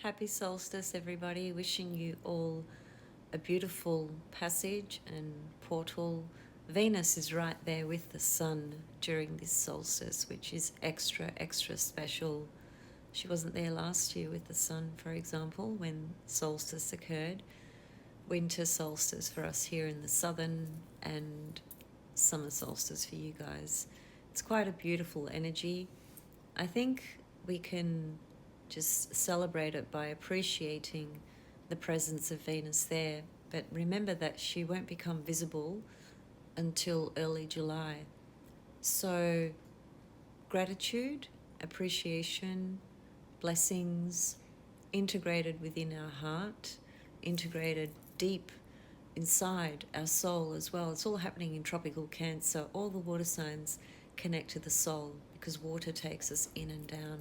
Happy solstice, everybody. Wishing you all a beautiful passage and portal. Venus is right there with the sun during this solstice, which is extra, extra special. She wasn't there last year with the sun, for example, when solstice occurred. Winter solstice for us here in the southern, and summer solstice for you guys. It's quite a beautiful energy. I think we can just celebrate it by appreciating the presence of Venus there. But remember that she won't become visible until early July. So, gratitude, appreciation, blessings integrated within our heart, integrated deep inside our soul as well. It's all happening in tropical Cancer. All the water signs connect to the soul because water takes us in and down.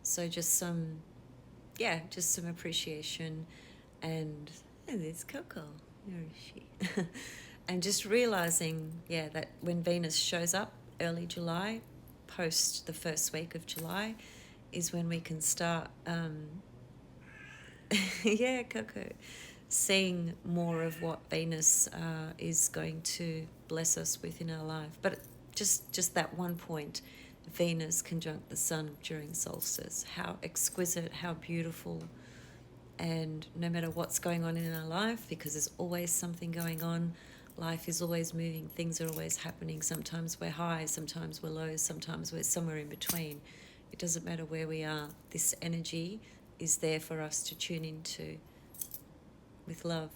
So just some appreciation. And there's Coco, where is she? And just realizing, that when Venus shows up early July, post the first week of July, is when we can start, Coco, seeing more of what Venus is going to bless us with in our life. But just that one point, Venus conjunct the sun during solstice. How exquisite, how beautiful. And no matter what's going on in our life, because there's always something going on, life is always moving, things are always happening. Sometimes we're high, sometimes we're low, sometimes we're somewhere in between. It doesn't matter where we are. This energy is there for us to tune into with love.